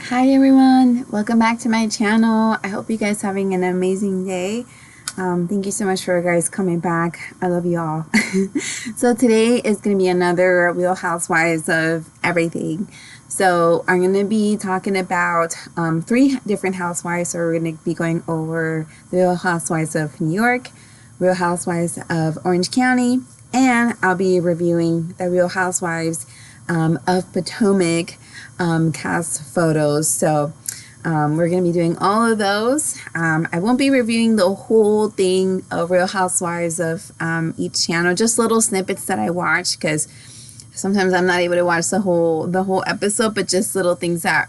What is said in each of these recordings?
Hi everyone, welcome back to my channel. I hope you guys having an amazing day. Thank you so much for guys coming back. I love you all. So today is going to be another Real Housewives of everything. So I'm going to be talking about 3 different housewives. So we're going to be going over the Real Housewives of New York, Real Housewives of Orange County, and I'll be reviewing the Real Housewives of Potomac cast photos. So we're going to be doing all of those. I won't be reviewing the whole thing of Real Housewives of each channel, just little snippets that I watch, because sometimes I'm not able to watch the whole episode, but just little things that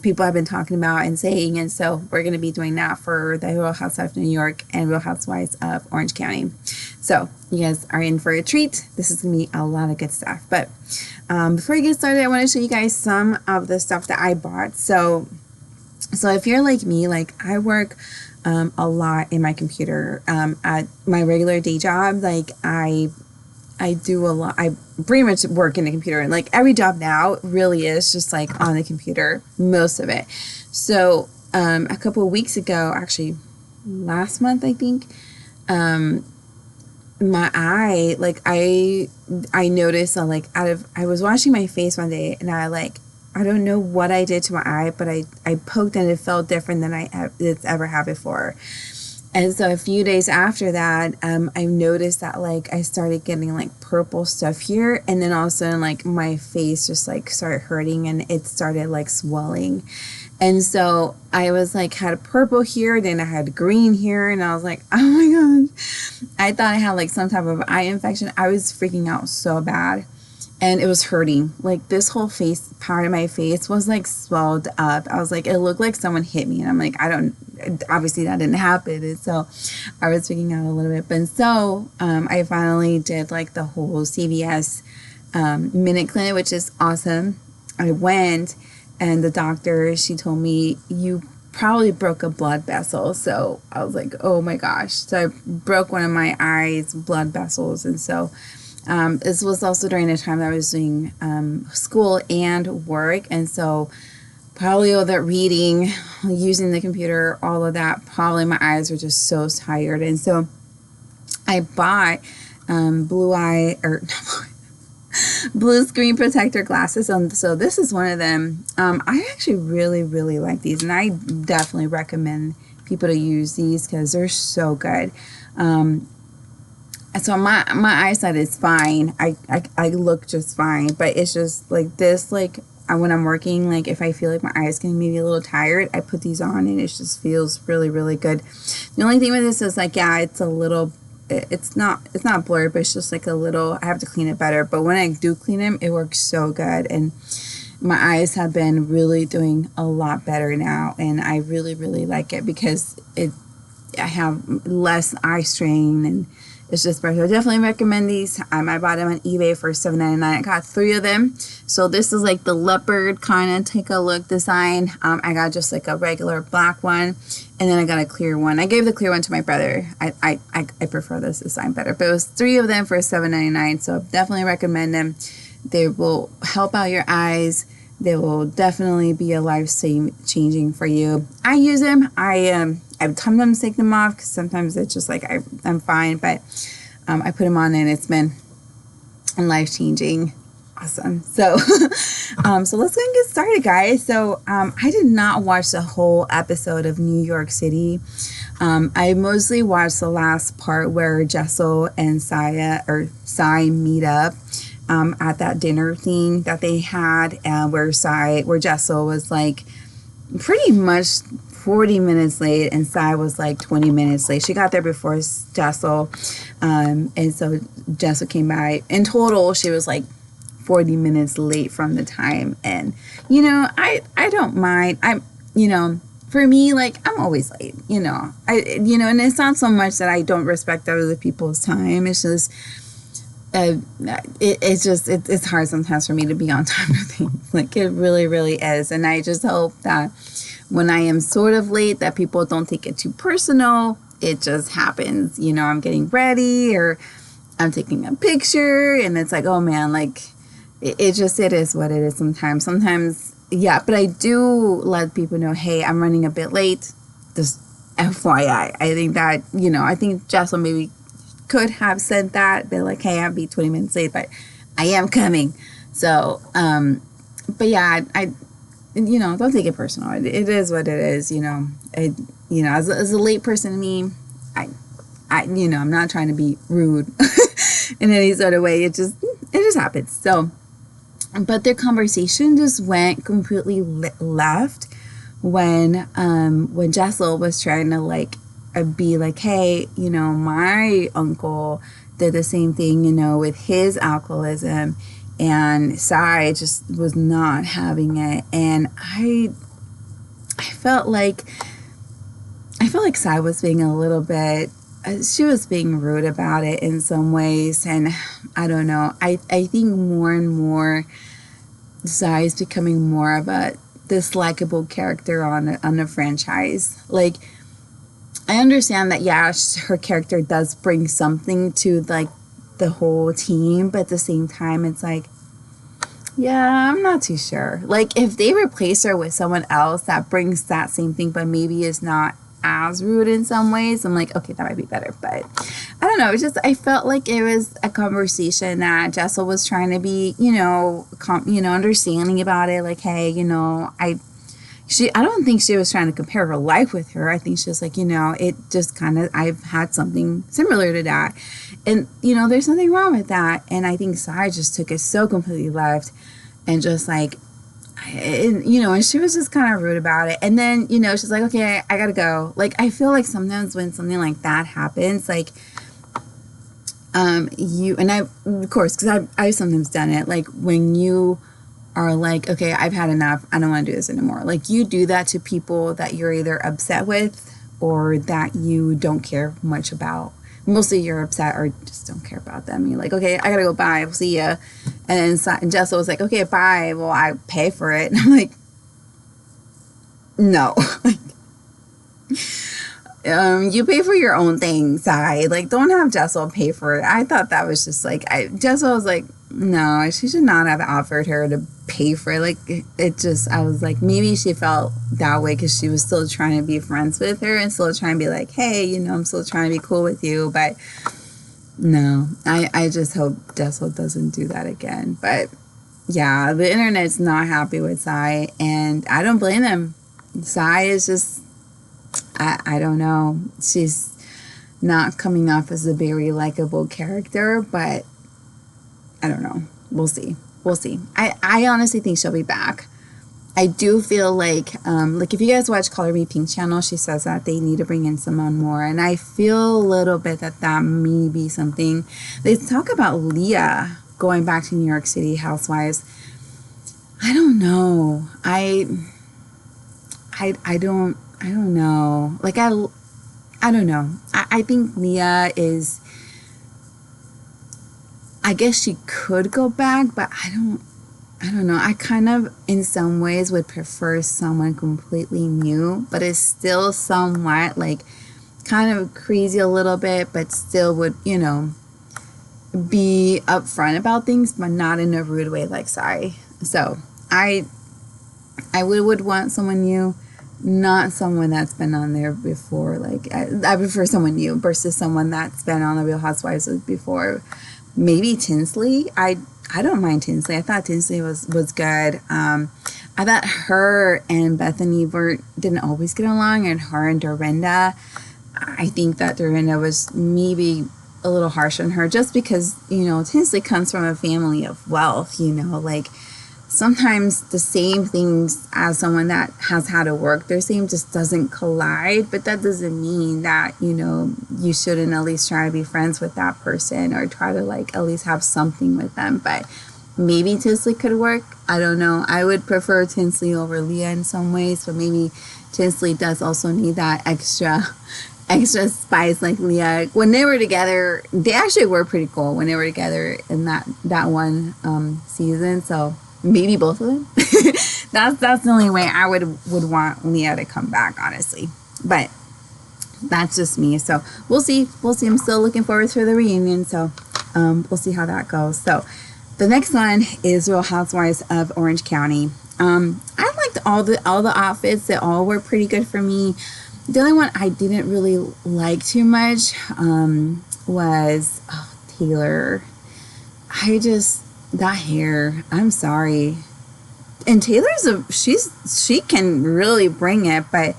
people have been talking about and saying. And so we're going to be doing that for the Real Housewives of New York and Real Housewives of Orange County. So you guys are in for a treat. This is going to be a lot of good stuff. But before we get started, I want to show you guys some of the stuff that I bought. So if you're like me, like I work a lot in my computer at my regular day job. Like I do a lot. I pretty much work in the computer, and like every job now really is just like on the computer, most of it. So a couple of weeks ago, actually last month, I think, my eye, like I noticed I was washing my face one day, and I don't know what I did to my eye, but I poked and it felt different than it's ever had before. And so a few days after that, I noticed that like I started getting like purple stuff here, and then all of a sudden like my face just like started hurting and it started like swelling. And so I was like had purple here, then I had green here, and I was like, oh my gosh. I thought I had like some type of eye infection. I was freaking out so bad. And it was hurting. Like this whole face, part of my face was like swelled up. I was like, it looked like someone hit me. And I'm like, obviously that didn't happen. And so I was freaking out a little bit. But so I finally did like the whole CVS minute clinic, which is awesome. I went, and the doctor, she told me, you probably broke a blood vessel. So I was like, oh my gosh. So I broke one of my eyes, blood vessels. And so this was also during the time that I was doing school and work, and so probably all that reading, using the computer, all of that, probably my eyes were just so tired. And so I bought blue screen protector glasses. And so this is one of them. I actually really like these, and I definitely recommend people to use these because they're so good. So my eyesight is fine. I look just fine, but it's just like this, like when I'm working, like if I feel like my eyes getting maybe a little tired, I put these on and it just feels really good. The only thing with this is like, yeah, it's a little, it's not blurred, but it's just like a little, I have to clean it better. But when I do clean them, it works so good. And my eyes have been really doing a lot better now. And I really like it because I have less eye strain, and it's just better. I definitely recommend these. I bought them on eBay for $7.99. I got 3 of them. So this is like the leopard kind of take a look design. I got just like a regular black one, and then I got a clear one. I gave the clear one to my brother. I prefer this design better. But it was 3 of them for $7.99. So definitely recommend them. They will help out your eyes. They will definitely be a life-changing for you. I use them. I sometimes take them off because sometimes it's just like I'm fine, but I put them on and it's been life-changing. Awesome. So so let's go and get started, guys. So I did not watch the whole episode of New York City. I mostly watched the last part where Jessel and Sai meet up at that dinner thing that they had, where Jessel was like pretty much 40 minutes late, and Sai was like 20 minutes late. She got there before Jessel, and so Jessel came by. In total, she was like 40 minutes late from the time. And I don't mind. For me, like, I'm always late. And it's not so much that I don't respect other people's time. It's just it's hard sometimes for me to be on time with things. Like, it really is. And I just hope that when I am sort of late, that people don't take it too personal. It just happens. I'm getting ready, or I'm taking a picture, and it's like, oh man, like it is what it is sometimes. Sometimes yeah, but I do let people know, hey, I'm running a bit late. Just FYI. I think that, I think Jessel maybe could have said that, but like, hey, I'll be 20 minutes late, but I am coming. So, but yeah, I don't take it personal. It is what it is, as a late person to me, I'm not trying to be rude in any sort of way. It just happens. So, but their conversation just went completely left when Jessel was trying to like be like, hey, my uncle did the same thing, with his alcoholism, and Sai just was not having it, and I felt like Sai was being a little bit. She was being rude about it in some ways, and I don't know. I think more and more Sai is becoming more of a dislikable character on a franchise. Like, I understand that, yeah, her character does bring something to like the whole team, but at the same time, it's like, yeah, I'm not too sure. Like, if they replace her with someone else that brings that same thing, but maybe is not as rude in some ways, I'm like, okay, that might be better. But I don't know. It's just, I felt like it was a conversation that Jessel was trying to be, understanding about it. Like, hey, I don't think she was trying to compare her life with her. I think she was like, it just kind of, I've had something similar to that. And, there's nothing wrong with that. And I think Sai just took it so completely left and just like, and she was just kind of rude about it. And then, she's like, okay, I gotta go. Like, I feel like sometimes when something like that happens, like, and I, of course, because I've sometimes done it, like, when you are like, okay, I've had enough, I don't want to do this anymore. Like, you do that to people that you're either upset with or that you don't care much about. Mostly you're upset or just don't care about them. You're like, okay, I gotta go, bye, we'll see ya. And then Jessel was like, okay, bye, well, I pay for it. And I'm like, no. You pay for your own thing, Sai. Like, don't have Jessel pay for it. I thought that was just like, Jessel was like, no, she should not have offered her to pay for it. Like, I was like, maybe she felt that way because she was still trying to be friends with her and still trying to be like, hey, I'm still trying to be cool with you. But no, I just hope Jessel doesn't do that again. But yeah, the internet's not happy with Sai, and I don't blame them. Sai is just, I don't know. She's not coming off as a very likable character, but I don't know. We'll see. I honestly think she'll be back. I do feel like if you guys watch Color Me Pink channel, she says that they need to bring in someone more. And I feel a little bit that may be something. They talk about Leah going back to New York City Housewives. I don't know. I don't know. Like, I don't know. I think Leah is, I guess she could go back, but I don't know. I kind of, in some ways, would prefer someone completely new, but it's still somewhat, like, kind of crazy a little bit, but still would, be upfront about things, but not in a rude way like Sai. So, I would want someone new, not someone that's been on there before. Like, I prefer someone new versus someone that's been on the Real Housewives before. Maybe Tinsley. I don't mind Tinsley. I thought Tinsley was good. I thought her and Bethany didn't always get along, and her and Dorinda. I think that Dorinda was maybe a little harsh on her just because, Tinsley comes from a family of wealth, like sometimes the same things as someone that has had to work, their same just doesn't collide. But that doesn't mean that, you shouldn't at least try to be friends with that person or try to like at least have something with them. But maybe Tinsley could work. I don't know. I would prefer Tinsley over Leah in some ways, but maybe Tinsley does also need that extra spice like Leah. When they were together, they actually were pretty cool when they were together in that one season. So maybe both of them. That's the only way I would want Leah to come back, honestly. But that's just me. So we'll see. I'm still looking forward to the reunion. So we'll see how that goes. So the next one is Real Housewives of Orange County. I liked all the outfits. They all were pretty good for me. The only one I didn't really like too much was Taylor. That hair. I'm sorry. And she can really bring it, but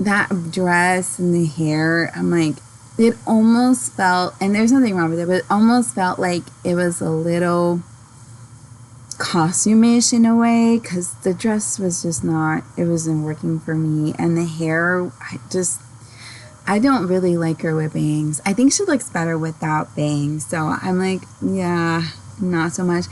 that dress and the hair, I'm like, it almost felt, and there's nothing wrong with it, but it almost felt like it was a little costume-ish in a way, because the dress was just not, it wasn't working for me. And the hair, I don't really like her with bangs. I think she looks better without bangs. So I'm like, yeah, not so much.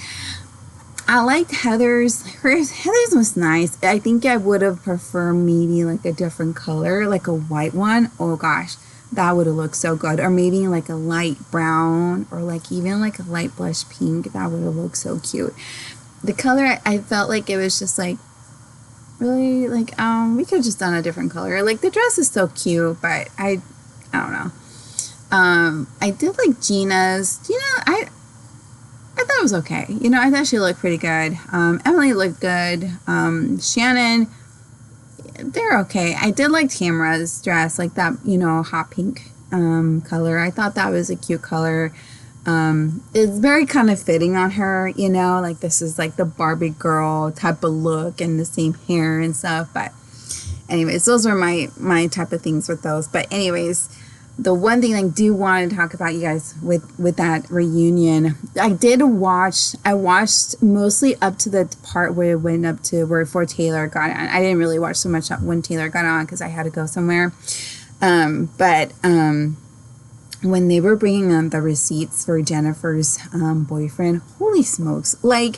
I liked Heather's. Heather's was nice. I think I would have preferred maybe like a different color, like a white one. Oh gosh, that would have looked so good. Or maybe like a light brown, or like even like a light blush pink. That would have looked so cute. The color, I felt like it was just like really like we could have just done a different color. Like the dress is so cute, but I don't know. I did like Gina's. I thought it was okay. I thought she looked pretty good. Emily looked good. Shannon, they're okay. I did like Tamara's dress, like that, hot pink color. I thought that was a cute color. It's very kind of fitting on her, like this is like the Barbie girl type of look and the same hair and stuff. But anyways, those are my type of things with those. But anyways, the one thing I do want to talk about, you guys, with that reunion, I watched mostly up to the part where it went up to before Taylor got on. I didn't really watch so much when Taylor got on because I had to go somewhere. But when they were bringing on the receipts for Jennifer's boyfriend, holy smokes. Like,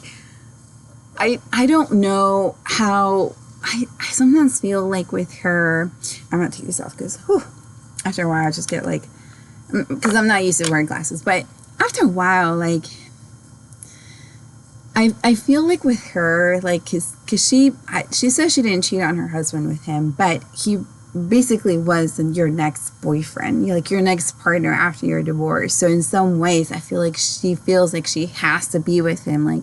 I don't know how, I sometimes feel like with her, I'm going to take this off because, after a while I just get like, because I'm not used to wearing glasses, but after a while, like, I feel like with her, like, cause she says she didn't cheat on her husband with him, but he basically was your next boyfriend, like your next partner after your divorce. So in some ways, I feel like she feels like she has to be with him, like,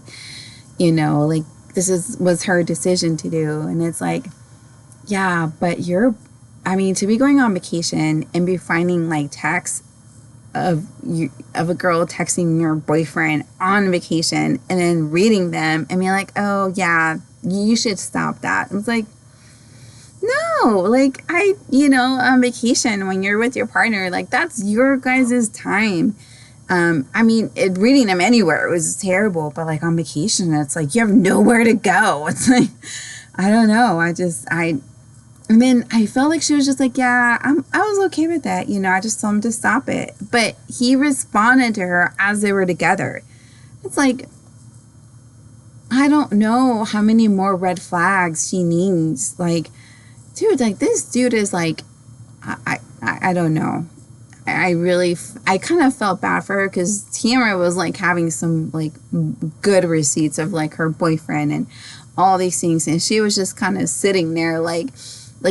like this was her decision to do. And it's like, yeah, but to be going on vacation and be finding like texts of a girl texting your boyfriend on vacation and then reading them and being like, oh yeah, you should stop that. I was like, no, like on vacation when you're with your partner, like that's your guys' time. Reading them anywhere, it was terrible, but like on vacation, it's like you have nowhere to go. It's like, I don't know. And then I felt like she was just like, yeah, I was okay with that. I just told him to stop it. But he responded to her as they were together. It's like, I don't know how many more red flags she needs. Like, dude, like this dude is like, I don't know. I kind of felt bad for her because Tamara was like having some like good receipts of like her boyfriend and all these things. And she was just kind of sitting there like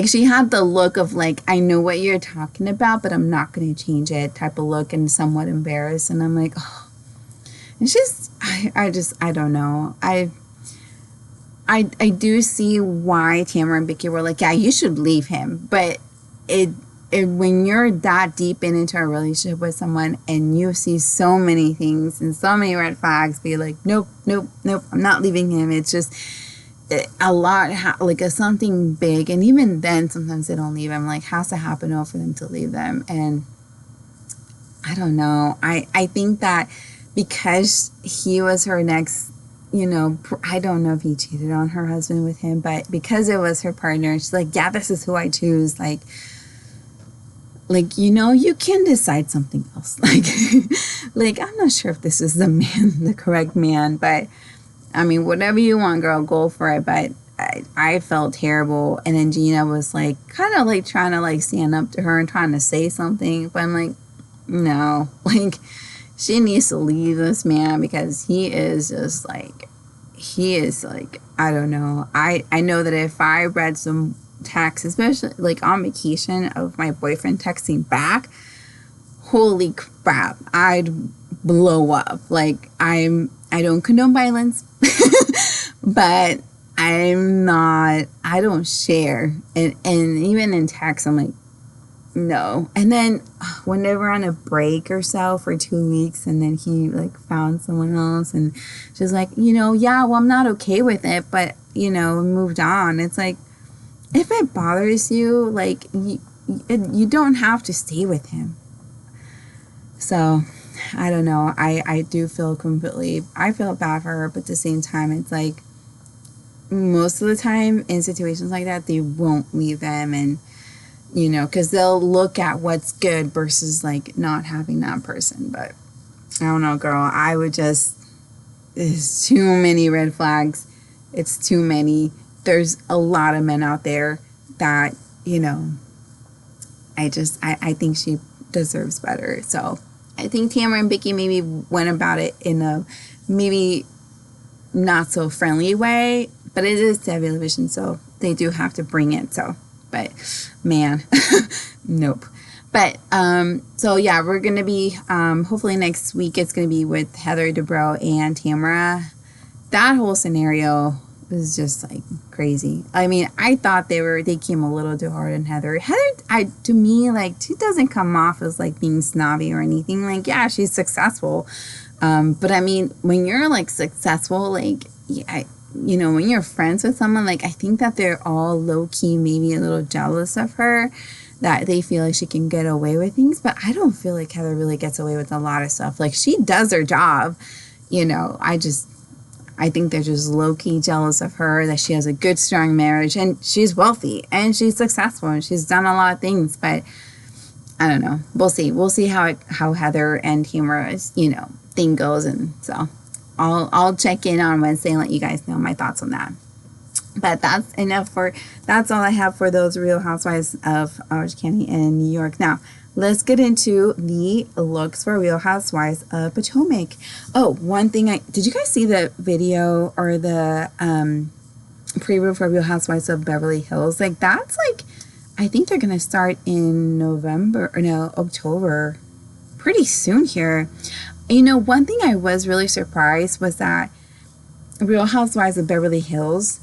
she had the look of like, I know what you're talking about, but I'm not going to change it type of look, and somewhat embarrassed. And I'm like, oh, and I don't know. I do see why Tamara and Vicky were like, yeah, you should leave him. But when you're that deep into a relationship with someone and you see so many things and so many red flags, be like, nope, I'm not leaving him. It's just a lot, like something big. And even then, sometimes they don't leave him. Like, has to happen for them to leave them. And I don't know. I think that because he was her next, I don't know if he cheated on her husband with him, but because it was her partner, she's like, yeah, this is who I choose. Like, you can decide something else. Like, I'm not sure if this is the correct man, but whatever you want, girl, go for it. But I felt terrible. And then Gina was like, kind of like trying to like stand up to her and trying to say something. But I'm like, no, like she needs to leave this man because he is like, I don't know. I know that if I read some texts, especially like on vacation, of my boyfriend texting back, holy crap, I'd blow up. Like, I don't condone violence, but I don't share. And even in text, I'm like, no. And then when they were on a break or so for 2 weeks, and then he like found someone else, and she's like, yeah, well, I'm not okay with it, but moved on. It's like, if it bothers you, like, you don't have to stay with him. So I don't know. I do feel I feel bad for her, but at the same time, it's like, most of the time in situations like that, they won't leave them, and because they'll look at what's good versus like not having that person. But I don't know, girl. I would there's too many red flags. It's too many. There's a lot of men out there that, I think she deserves better. So I think Tamara and Vicky maybe went about it in a maybe not so friendly way, but it is television, so they do have to bring it. So, but man, nope. But so yeah, we're gonna be hopefully next week it's gonna be with Heather Dubrow and Tamara. That whole scenario was just like crazy. I mean, I thought they came a little too hard on Heather. To me, like, she doesn't come off as like being snobby or anything. Like, yeah, she's successful, but I mean, when you're like successful, like, yeah, when you're friends with someone, like, I think that they're all low key, maybe a little jealous of her, that they feel like she can get away with things. But I don't feel like Heather really gets away with a lot of stuff. Like, she does her job, I think they're just low-key jealous of her, that she has a good, strong marriage, and she's wealthy, and she's successful, and she's done a lot of things. But I don't know. We'll see. We'll see how Heather and Tamara's, thing goes. And so I'll check in on Wednesday and let you guys know my thoughts on that. But that's all I have for those Real Housewives of Orange County and New York. Now, let's get into the looks for Real Housewives of Potomac. Oh, one thing, did you guys see the video or the preview for Real Housewives of Beverly Hills? Like, that's like, I think they're going to start in October, pretty soon here. One thing I was really surprised was that Real Housewives of Beverly Hills,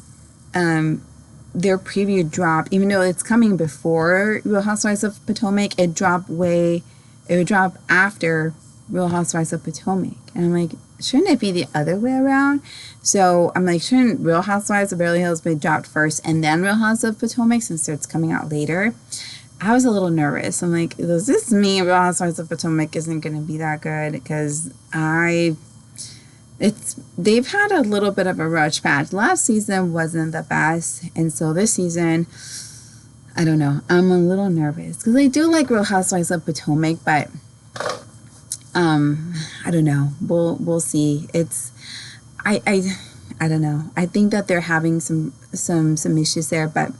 their preview dropped, even though it's coming before Real Housewives of Potomac, it would drop after Real Housewives of Potomac. And I'm like, shouldn't it be the other way around? So I'm like, shouldn't Real Housewives of Beverly Hills be dropped first and then Real Housewives of Potomac, since it's coming out later? I was a little nervous. I'm like, does this mean Real Housewives of Potomac isn't going to be that good? Because they've had a little bit of a rush patch. Last season wasn't the best, and so this season, I don't know. I'm a little nervous because I do like Real Housewives of Potomac, but I don't know. We'll see. I don't know. I think that they're having some issues there, but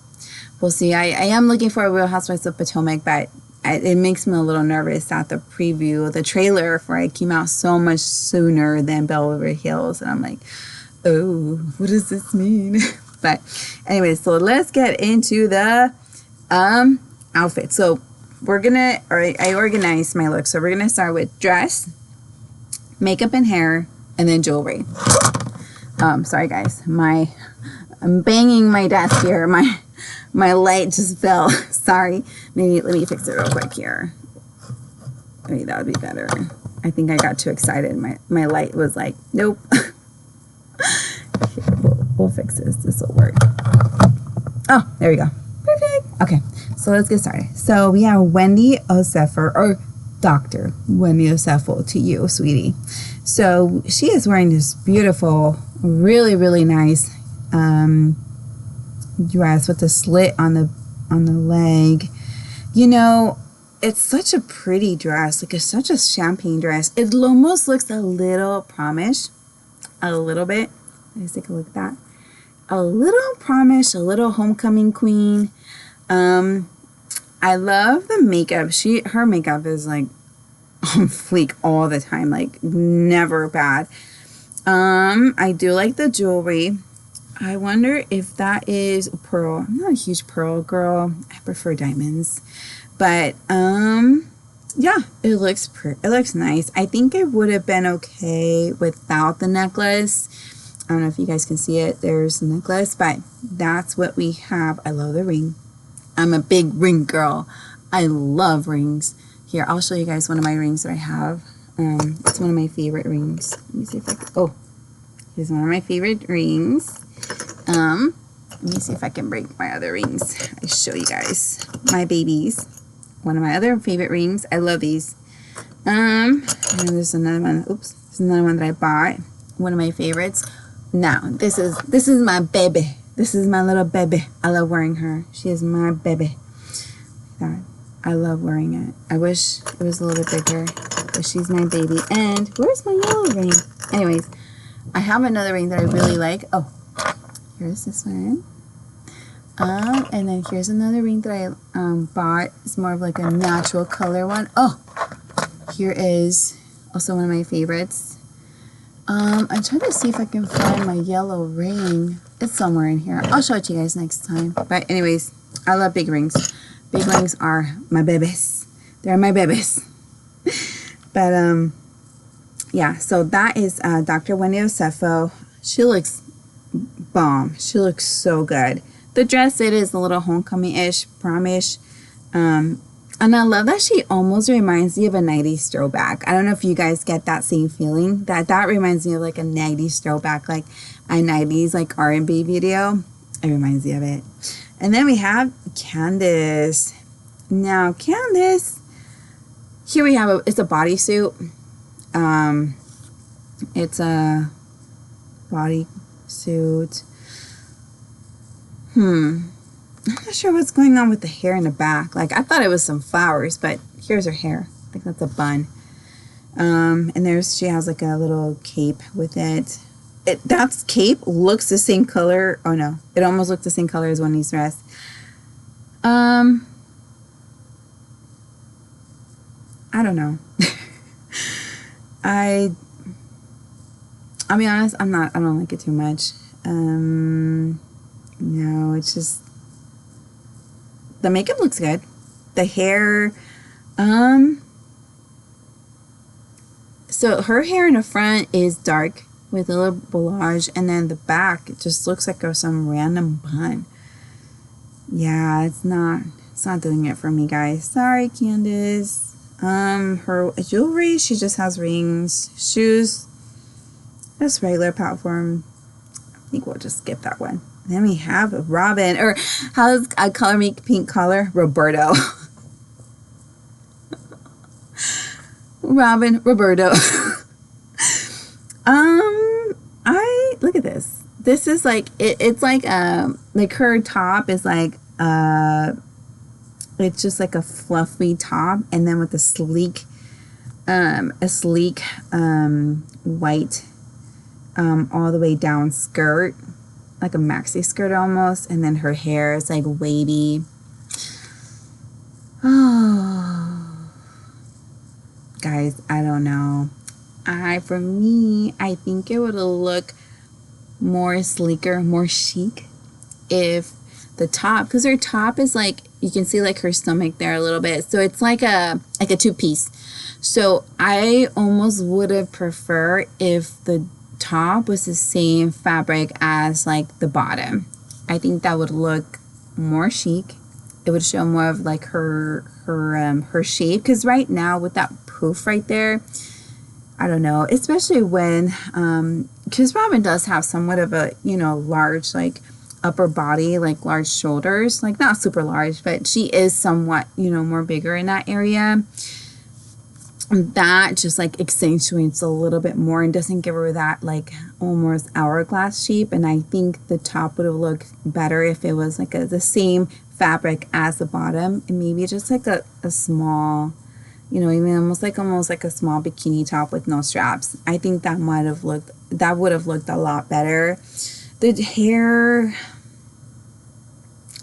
we'll see. I am looking for a Real Housewives of Potomac, but it makes me a little nervous that the trailer for it came out so much sooner than Beverly Hills. And I'm like, oh, what does this mean? But anyway, so let's get into the outfit. So I organized my look. So we're going to start with dress, makeup and hair, and then jewelry. Sorry guys, I'm banging my desk here. My light just fell. Sorry. Maybe let me fix it real quick here. Maybe that would be better. I think I got too excited. My light was like, nope. Here, we'll fix this. This will work. Oh, there we go. Perfect. Okay, so let's get started. So we have Wendy Osefo, or Dr. Wendy Osefo, to you, sweetie. So she is wearing this beautiful, really, really nice dress with a slit on the leg. It's such a pretty dress. Like, it's such a champagne dress. It almost looks a little promish, a little bit. Let's take a look at that. A little promish, a little homecoming queen. I love the makeup. Her makeup is like on fleek all the time, like never bad. I do like the jewelry. I wonder if that is pearl. I'm not a huge pearl girl. I prefer diamonds. But yeah, it looks nice. I think it would have been okay without the necklace. I don't know if you guys can see it. There's the necklace, but that's what we have. I love the ring. I'm a big ring girl. I love rings. Here, I'll show you guys one of my rings that I have. It's one of my favorite rings. Let me see if I can, oh, here's one of my favorite rings. Let me see if I can break my other rings. I show you guys my babies. One of my other favorite rings. I love these. And there's another one. Oops, there's another one that I bought. One of my favorites. Now, this is my baby. This is my little baby. I love wearing her. She is my baby. God, I love wearing it. I wish it was a little bit bigger, but she's my baby. And where's my yellow ring? Anyways, I have another ring that I really like. Oh, here's this one. And then here's another ring that I bought. It's more of like a natural color one. Oh, here is also one of my favorites. I'm trying to see if I can find my yellow ring. It's somewhere in here. I'll show it to you guys next time. But anyways, I love big rings. Big rings are my babies. They're my babies. But yeah, so that is Dr. Wendy Osefo. She looks bomb. She looks so good. The dress, it is a little homecoming-ish, prom-ish. And I love that she almost reminds me of a 90s throwback. I don't know if you guys get that same feeling. That reminds me of like a 90s throwback, like a 90s like R&B video. It reminds me of it. And then we have Candace. Now, Candace, here we have it's a bodysuit. It's a bodysuit. I'm not sure what's going on with the hair in the back. Like, I thought it was some flowers, but here's her hair. I think that's a bun. And she has like a little cape with it. That cape looks the same color. Oh no, it almost looks the same color as Wendy's dress. I don't know. I'll be honest, I don't like it too much. No, it's just, the makeup looks good. The hair, so her hair in the front is dark with a little balayage, and then the back, it just looks like some random bun. Yeah, it's not doing it for me, guys. Sorry, Candace. Her jewelry, she just has rings, shoes, just regular platform. I think we'll just skip that one. Then we have Robin, or how's I color me pink color? Roberto. Robin, Roberto. Look at this. This is like, it's like her top is like, it's just like a fluffy top, and then with a sleek white, all the way down skirt, like a maxi skirt almost, and then her hair is like wavy. Oh, guys, I don't know. For me, I think it would look more sleeker, more chic if the top, because her top is like, you can see like her stomach there a little bit, so it's like a two-piece. So I almost would have preferred if the top was the same fabric as like the bottom. I think that would look more chic. It would show more of like her shape, because right now with that poof right there, I don't know, especially when because Robin does have somewhat of a, large like upper body, like large shoulders, like not super large, but she is somewhat, more bigger in that area. That just like accentuates a little bit more and doesn't give her that like almost hourglass shape. And I think the top would have looked better if it was like the same fabric as the bottom, and maybe just like a small, even almost like a small bikini top with no straps. I think that would have looked a lot better. The hair, I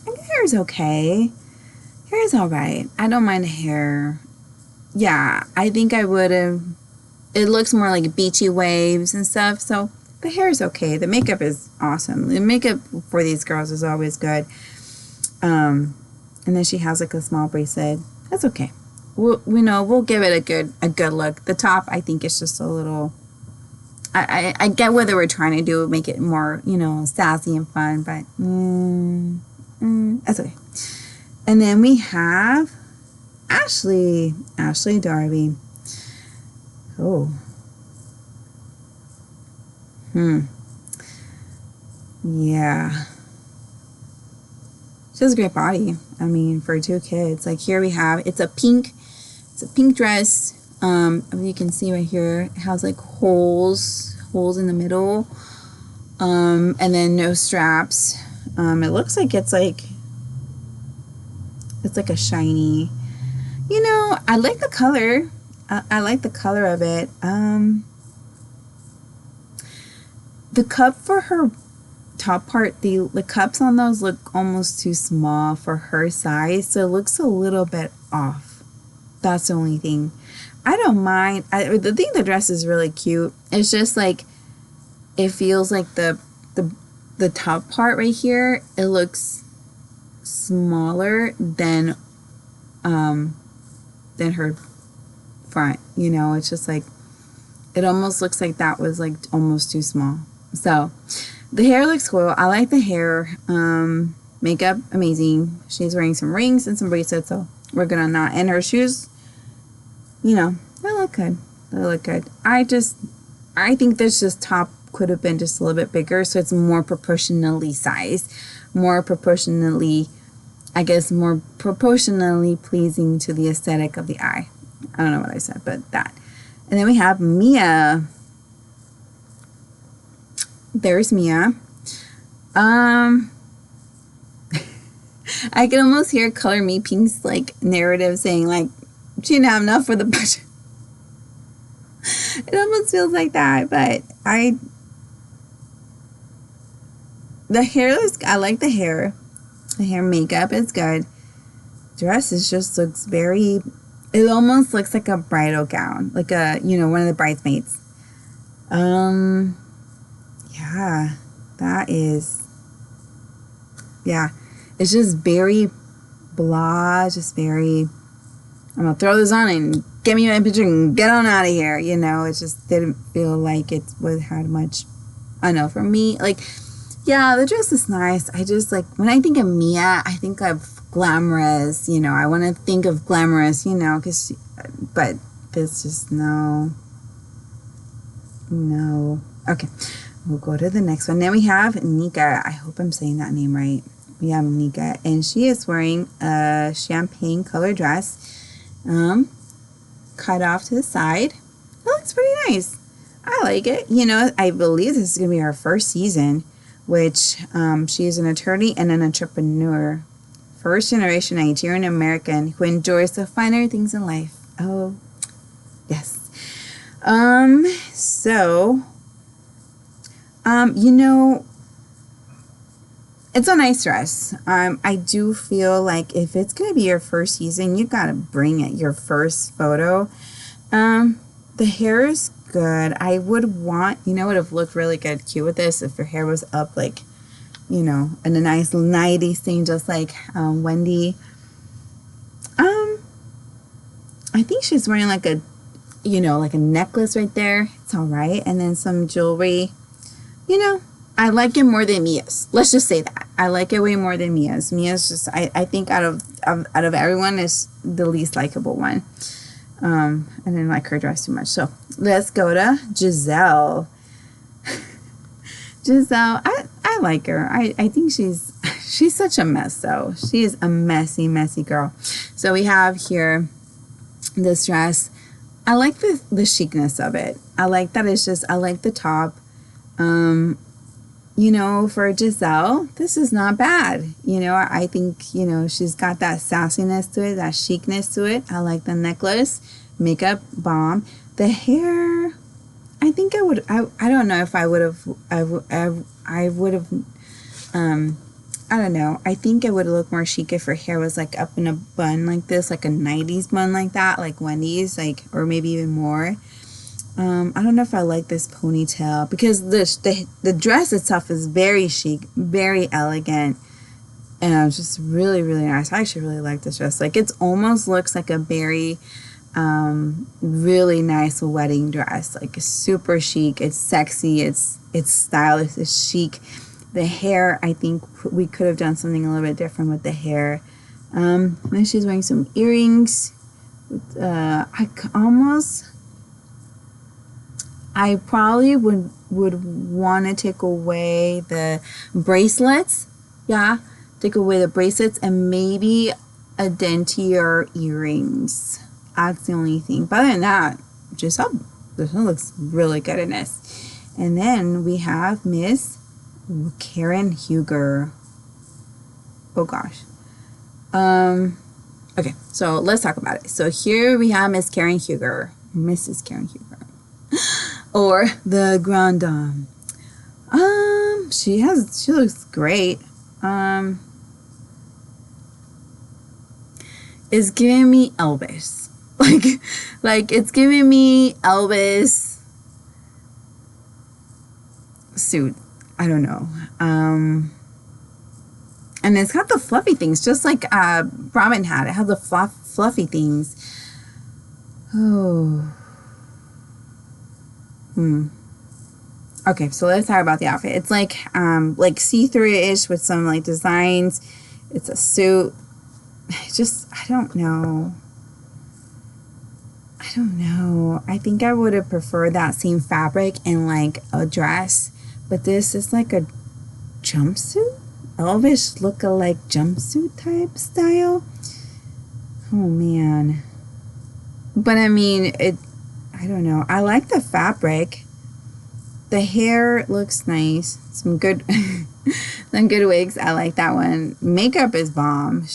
think the hair is okay. Hair is all right. I don't mind the hair. Yeah, I think I would have. It looks more like beachy waves and stuff, so the hair is okay. The makeup is awesome. The makeup for these girls is always good. And then she has like a small bracelet. That's okay. We'll give it a good look. The top, I think, is just a little I get what they were trying to do, make it more, you know, sassy and fun, but that's okay. And then we have Ashley Darby. Oh. Yeah. She has a great body. I mean, for 2 kids. Like here we have, it's a pink dress. You can see right here, it has like holes in the middle. And then no straps. It looks like it's like a shiny, you know, I like the color. I like the color of it. The cup for her top part, the cups on those look almost too small for her size, so it looks a little bit off. That's the only thing. I don't mind. The dress is really cute. It's just like it feels like the top part right here, it looks smaller than her front. You know, it's just like it almost looks like that was like almost too small. So the hair looks cool. I like the hair. Makeup, amazing. She's wearing some rings and some bracelets, so we're good on that. And her shoes, you know, they look good. I think this top could have been just a little bit bigger, so it's more proportionally sized, more proportionally pleasing to the aesthetic of the eye. I don't know what I said, but that. And then we have Mia. There's Mia. I can almost hear Color Me Pink's like narrative saying like she didn't have enough for the budget. It almost feels like that, but the hair I like the hair. The hair makeup is good. Dress looks very, it almost looks like a bridal gown, like a, you know, one of the bridesmaids. Yeah, that is, yeah, it's just very blah, just very, I'm gonna throw this on and get me my picture and get on out of here. You know, it just didn't feel like it had much, I don't know, for me, like, yeah, the dress is nice. I just, like, when I think of Mia, I think of glamorous, you know, I want to think of glamorous, you know, but this just, no. Okay, we'll go to the next one. Then we have Nika. I hope I'm saying that name right. We have Nika, and she is wearing a champagne color dress, cut off to the side. It looks pretty nice. I like it. You know, I believe this is going to be her first season, which she is an attorney and an entrepreneur. First generation Nigerian American who enjoys the finer things in life. Oh, yes. You know, it's a nice dress. I do feel like if it's going to be your first season, you got to bring it, your first photo. The hair is good. I would want, you know, would have looked really good, cute with this if her hair was up, like, you know, in a nice 90s thing, just like Wendy. I think she's wearing like a, you know, like a necklace right there. It's all right. And then some jewelry. You know, I like it more than Mia's. Let's just say that. I like it way more than Mia's. Mia's just, I think out of everyone is the least likable one. I didn't like her dress too much. So let's go to Giselle. Giselle, I like her. I think she's such a mess though. She is a messy girl. So we have here this dress. I like the chicness of it. I like that it's just, I like the top. You know, for Giselle, this is not bad. You know, I think, you know, she's got that sassiness to it, that chicness to it. I like the necklace, makeup, bomb. The hair, I think I don't know if I would have, I would have, I don't know. I think it would look more chic if her hair was like up in a bun like this, like a 90s bun like that, like Wendy's, like, or maybe even more. I don't know if I like this ponytail because the dress itself is very chic, very elegant, and just really, really nice. I actually really like this dress. Like, it almost looks like a berry Really nice wedding dress, like super chic. It's sexy, it's stylish, it's chic. The hair, I think we could have done something a little bit different with the hair. Then she's wearing some earrings. I probably would want to take away the bracelets. Yeah, take away the bracelets and maybe a dentier earrings. That's the only thing. But other than that, Giselle looks really good in this. And then we have Miss Karen Huger. Oh gosh. Okay, so let's talk about it. So here we have Miss Karen Huger, Mrs. Karen Huger, or the Grande Dame. She looks great. It's giving me Elvis. Like it's giving me Elvis suit. I don't know. And it's got the fluffy things, just like Robin had. It had the fluffy things. Oh. Okay, so let's talk about the outfit. It's like see-through-ish with some like designs. It's a suit. I don't know. I think I would have preferred that same fabric in like a dress, but this is like a jumpsuit. Elvish look-alike jumpsuit type style. Oh man. But I mean, I don't know. I like the fabric. The hair looks nice. Some good wigs. I like that one. Makeup is bomb.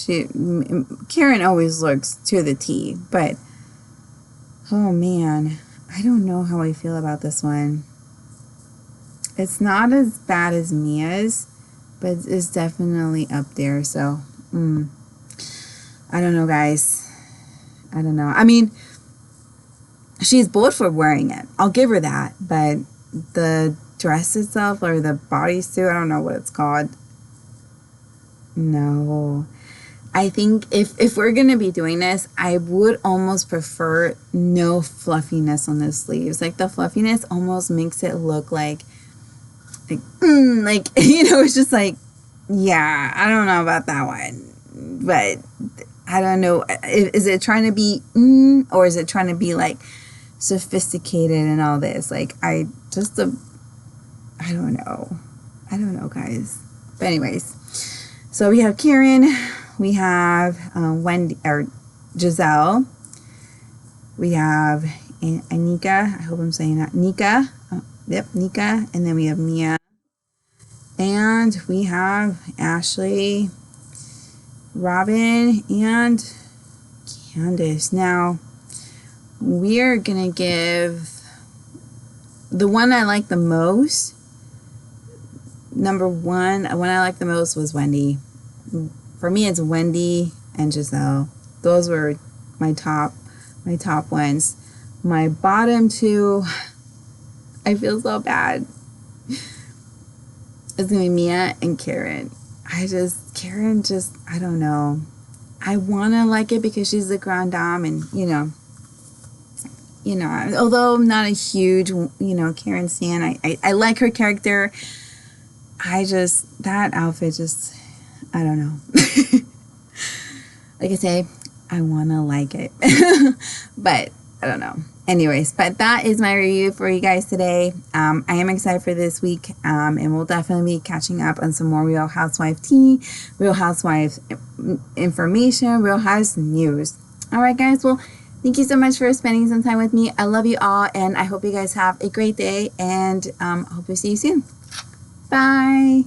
Karen always looks to the T, but oh man, I don't know how I feel about this one. It's not as bad as Mia's, but it's definitely up there. So, I don't know, guys. I don't know. I mean, she's bold for wearing it. I'll give her that. But the dress itself, or the bodysuit, I don't know what it's called. No. I think if we're going to be doing this, I would almost prefer no fluffiness on the sleeves. Like, the fluffiness almost makes it look like it's just like, yeah, I don't know about that one. But I don't know. Is it trying to be, or is it trying to be like sophisticated and all this? Like, I don't know. I don't know, guys. But anyways, so we have Karen, we have Wendy, or Giselle, we have Anika, I hope I'm saying that, Nika, Nika, and then we have Mia, and we have Ashley, Robin, and Candace. Now, we are going to give the one I like the most. Number one, the one I like the most was Wendy. For me, it's Wendy and Giselle. Those were my top ones. My bottom two, I feel so bad. It's gonna be Mia and Karen. Karen, I don't know. I wanna like it because she's the Grande Dame, and although I'm not a huge, Karen stan, I like her character. That outfit I don't know. Like I say, I want to like it. But I don't know. Anyways, but that is my review for you guys today. I am excited for this week. And we'll definitely be catching up on some more Real Housewife tea, Real Housewives information, Real House news. All right, guys. Well, thank you so much for spending some time with me. I love you all, and I hope you guys have a great day, and I hope to see you soon. Bye.